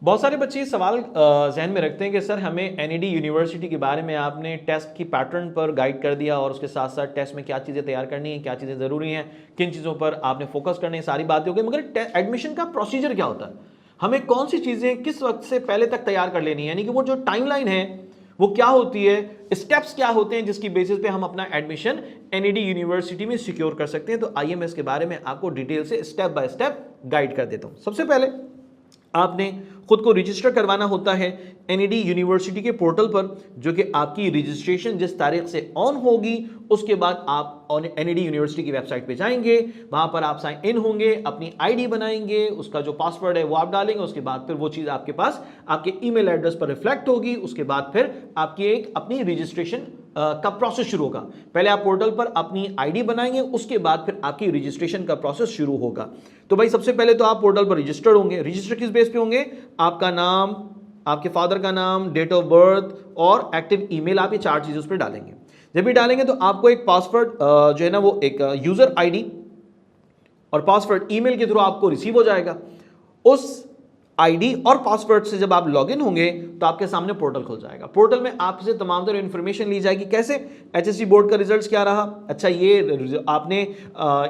बहुत सारे बच्चे सवाल जहन में रखते हैं कि सर हमें एनईडी यूनिवर्सिटी के बारे में आपने टेस्ट की पैटर्न पर गाइड कर दिया और उसके साथ साथ टेस्ट में क्या चीज़ें तैयार करनी है, क्या चीज़ें ज़रूरी हैं, किन चीज़ों पर आपने फोकस करनी है, सारी बातें हो गई, मगर एडमिशन का प्रोसीजर क्या होता है, हमें कौन सी चीज़ें किस वक्त से पहले तक तैयार कर लेनी है, यानी कि वो जो टाइमलाइन है वो क्या होती है, स्टेप्स क्या होते हैं जिसकी बेसिस पे हम अपना एडमिशन एनईडी यूनिवर्सिटी में सिक्योर कर सकते हैं। तो आइए मैं इसके बारे में आपको डिटेल से स्टेप बाय स्टेप गाइड कर देता हूं। सबसे पहले आपने खुद को रजिस्टर करवाना होता है एनईडी यूनिवर्सिटी के पोर्टल पर, जो कि आपकी रजिस्ट्रेशन जिस तारीख से ऑन होगी उसके बाद आप एनईडी यूनिवर्सिटी की वेबसाइट पे जाएंगे, वहां पर आप साइन इन होंगे, अपनी आईडी बनाएंगे, उसका जो पासवर्ड है वो आप डालेंगे, उसके बाद फिर वो चीज़ आपके पास आपके ईमेल एड्रेस पर रिफ्लेक्ट होगी, उसके बाद फिर आपकी एक अपनी रजिस्ट्रेशन का प्रोसेस शुरू होगा। पहले आप पोर्टल पर अपनी आईडी बनाएंगे, उसके बाद फिर आपकी रजिस्ट्रेशन का प्रोसेस शुरू होगा। तो भाई सबसे पहले तो आप पोर्टल पर रजिस्टर्ड होंगे। रजिस्टर किस बेस पे होंगे, आपका नाम, आपके फादर का नाम, डेट ऑफ बर्थ और एक्टिव ईमेल, आप ये 4 चीजें उस पर डालेंगे। जब भी डालेंगे तो आपको एक पासवर्ड जो है ना वो एक यूजर आईडी और पासवर्ड ईमेल के थ्रू आपको रिसीव हो जाएगा। उस आईडी और पासवर्ड से जब आप लॉगिन होंगे तो आपके सामने पोर्टल खुल जाएगा। पोर्टल में आपसे तमाम तरह इंफॉर्मेशन ली जाएगी। कैसे, एचएससी बोर्ड का रिजल्ट्स क्या रहा, अच्छा ये आपने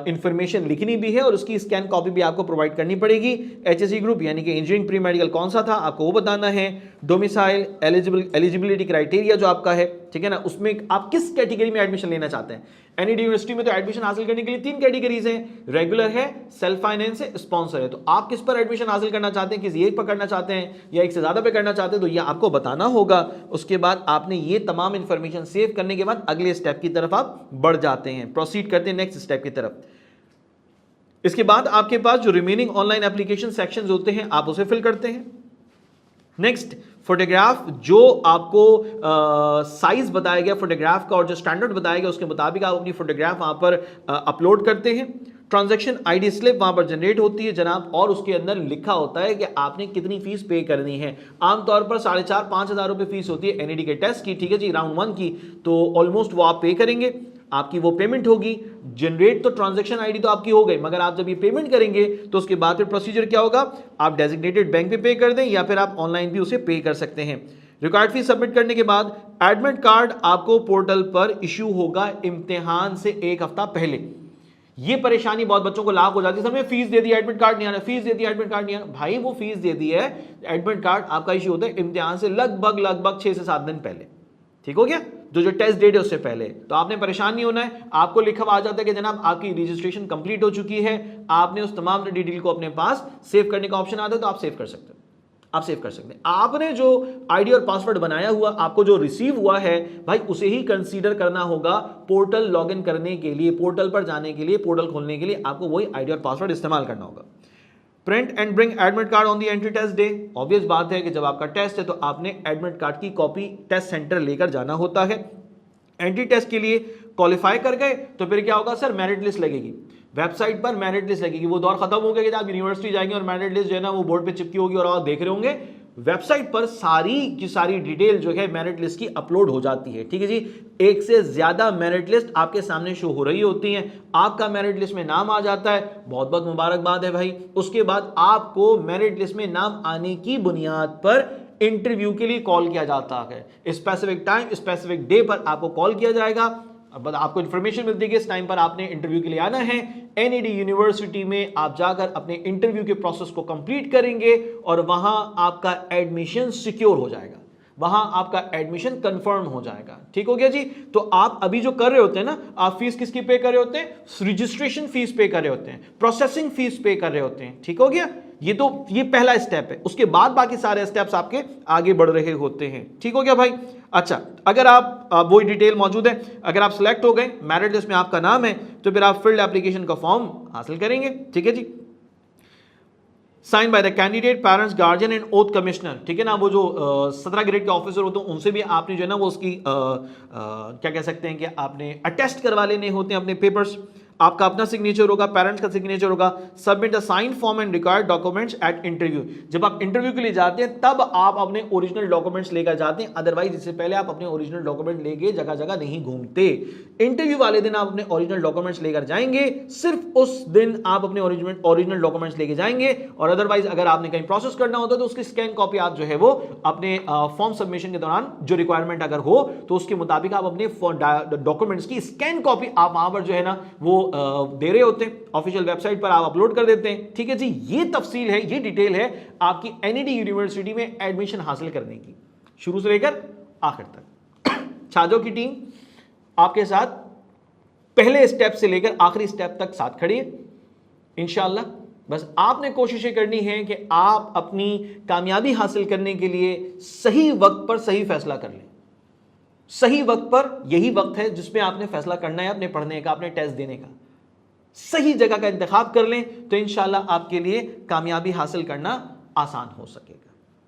इंफॉर्मेशन लिखनी भी है और उसकी स्कैन कॉपी भी आपको प्रोवाइड करनी पड़ेगी। एचएससी ग्रुप यानी कि इंजीनियरिंग प्री मेडिकल कौन सा था आपको वो बताना है। डोमिसाइल, एलिजिबिलिटी क्राइटेरिया जो आपका है, ठीक है ना, उसमें आप किस कैटेगरी में एडमिशन लेना चाहते हैं। एनईडी यूनिवर्सिटी में तो एडमिशन हासिल करने के लिए 3 कैटेगरीज हैं, रेगुलर है, सेल्फ फाइनेंस है, स्पॉन्सर है। तो आप किस पर एडमिशन हासिल करना चाहते हैं, किसी एक पर करना चाहते हैं या एक से ज्यादा पे करना चाहते हैं, तो ये आपको बताना होगा। उसके बाद आपने ये तमाम इंफॉर्मेशन सेव करने के बाद अगले स्टेप की तरफ आप बढ़ जाते हैं, प्रोसीड करते हैं नेक्स्ट स्टेप की तरफ। इसके बाद आपके पास जो रिमेनिंग ऑनलाइन एप्लीकेशन सेक्शंस होते हैं आप उसे फिल करते हैं। नेक्स्ट, फोटोग्राफ जो आपको साइज बताया गया फोटोग्राफ का और जो स्टैंडर्ड बताया गया उसके मुताबिक आप अपनी फोटोग्राफ वहां पर अपलोड करते हैं। ट्रांजैक्शन आईडी स्लिप वहां पर जनरेट होती है जनाब, और उसके अंदर लिखा होता है कि आपने कितनी फीस पे करनी है। आमतौर पर 4,500-5,000 हजार रुपए फीस होती है एनईडी के टेस्ट की, ठीक है जी, राउंड 1 की, तो ऑलमोस्ट वो आप पे करेंगे, आपकी वो पेमेंट होगी। जनरेट तो ट्रांजैक्शन आईडी तो आपकी हो गई, मगर आप जब ये पेमेंट करेंगे तो उसके बाद फिर प्रोसीजर क्या होगा, आप डेजिग्नेटेड बैंक पे कर दें या फिर आप ऑनलाइन भी उसे पे कर सकते हैं। रिकॉर्ड फीस सबमिट करने के बाद एडमिट कार्ड आपको पोर्टल पर इश्यू होगा इम्तिहान से 1 हफ्ता पहले। ये परेशानी बहुत बच्चों को लाभ हो जाती है, सर मैं फीस दे दी एडमिट कार्ड नहीं आ रहा, फीस दे दी एडमिट कार्ड नहीं आ रहा। भाई वो फीस दे दी है, एडमिट कार्ड आपका इश्यू होता है इम्तिहान से लगभग 6 से 7 दिन पहले, ठीक हो गया, जो टेस्ट डेट है उससे पहले। तो आपने परेशान नहीं होना है, आपको लिखा हुआ आ जाता है कि जनाब आपकी रजिस्ट्रेशन कंप्लीट हो चुकी है, आपने उस तमाम डिटेल को अपने पास सेव करने का ऑप्शन आता है, तो आप सेव कर सकते हैं, आप सेव कर सकते हैं। आपने जो आईडी और पासवर्ड बनाया हुआ आपको जो रिसीव हुआ है भाई उसे ही कंसीडर करना होगा पोर्टल लॉगिन करने के लिए, पोर्टल पर जाने के लिए, पोर्टल खोलने के लिए आपको वही आईडी और पासवर्ड इस्तेमाल करना होगा। Print and bring admit card on the entry test day. Obvious बात है कि जब आपका टेस्ट है तो आपने एडमिट कार्ड की कॉपी टेस्ट सेंटर लेकर जाना होता है। एंट्री टेस्ट के लिए क्वालिफाई कर गए तो फिर क्या होगा सर, मेरिट लिस्ट लगेगी, वेबसाइट पर मेरिट लिस्ट लगेगी। वो दौर खत्म हो गया कि आप यूनिवर्सिटी जाएंगे और मेरिट लिस्ट जो है ना वो बोर्ड पे चिपकी होगी और आप देख रहे होंगे वेबसाइट पर सारी की सारी डिटेल जो है मेरिट लिस्ट की अपलोड हो जाती है, ठीक है जी। एक से ज्यादा मेरिट लिस्ट आपके सामने शो हो रही होती हैं, आपका मेरिट लिस्ट में नाम आ जाता है, बहुत बहुत मुबारकबाद है भाई। उसके बाद आपको मेरिट लिस्ट में नाम आने की बुनियाद पर इंटरव्यू के लिए कॉल किया जाता है। स्पेसिफिक टाइम स्पेसिफिक डे पर आपको कॉल किया जाएगा, अब आपको इंफॉर्मेशन मिलती है कि इस टाइम पर आपने इंटरव्यू के लिए आना है। एनईडी यूनिवर्सिटी में आप जाकर अपने इंटरव्यू के प्रोसेस को कंप्लीट करेंगे और वहां आपका एडमिशन सिक्योर हो जाएगा, वहां आपका एडमिशन कंफर्म हो जाएगा, ठीक हो गया जी। तो आप अभी जो कर रहे होते हैं ना, आप फीस किसकी पे कर रहे होते हैं, रजिस्ट्रेशन फीस पे कर रहे होते हैं, प्रोसेसिंग फीस पे कर रहे होते हैं, ठीक हो गया। ये पहला स्टेप है, उसके बाद बाकी सारे स्टेप्स आपके आगे बढ़ रहे होते हैं, ठीक हो गया भाई। अच्छा, अगर आप वही डिटेल मौजूद है, अगर आप सिलेक्ट हो गए, मेरिट लिस्ट में आपका नाम है, तो फिर आप फील्ड एप्लीकेशन का फॉर्म हासिल करेंगे, ठीक है जी। Sign by the candidate, parents, guardian and oath commissioner, ठीक है ना। वो जो 17 ग्रेड के ऑफिसर होते हैं उनसे भी आपने जो है ना वो उसकी क्या कह सकते हैं कि आपने अटेस्ट करवा लेने होते हैं अपने पेपर्स। आपका अपना सिग्नेचर होगा, पेरेंट्स का सिग्नेचर होगा। Submit the sign form and required documents at interview. जब आप इंटरव्यू के लिए जाते हैं तब आप अपने ओरिजिनल डॉक्यूमेंट्स लेकर जाते हैं, अदरवाइज इससे पहले आप अपने ओरिजिनल डॉक्यूमेंट लेके जगह जगह नहीं घूमते। इंटरव्यू वाले दिन आप अपने ओरिजिनल डॉक्यूमेंट्स लेकर जाएंगे, सिर्फ उस दिन आप अपने ओरिजिनल डॉक्यूमेंट्स लेके जाएंगे, और अदरवाइज अगर आपने कहीं प्रोसेस करना होता है तो उसकी स्कैन कॉपी आप जो है वो अपने फॉर्म सबमिशन के दौरान जो रिक्वायरमेंट अगर हो तो उसके मुताबिक आप अपने डॉक्यूमेंट्स की स्कैन कॉपी आप वहां पर जो है ना वो दे रहे होते हैं, ऑफिशियल वेबसाइट पर आप अपलोड कर देते हैं। ठीक है जी, ये तफसील है, ये डिटेल है आपकी एनईडी यूनिवर्सिटी में एडमिशन हासिल करने की, शुरू से लेकर आखिर तक। छाजों की टीम आपके साथ पहले स्टेप से लेकर आखिरी स्टेप तक साथ खड़ी है इंशाअल्लाह। बस आपने कोशिशें करनी है कि आप अपनी कामयाबी हासिल करने के लिए सही वक्त पर सही फैसला कर लें। सही वक्त पर यही वक्त है जिसमें आपने फैसला करना है अपने पढ़ने का, अपने टेस्ट देने का। सही जगह का इंतखाब कर लें तो इंशाअल्लाह आपके लिए कामयाबी हासिल करना आसान हो सकेगा।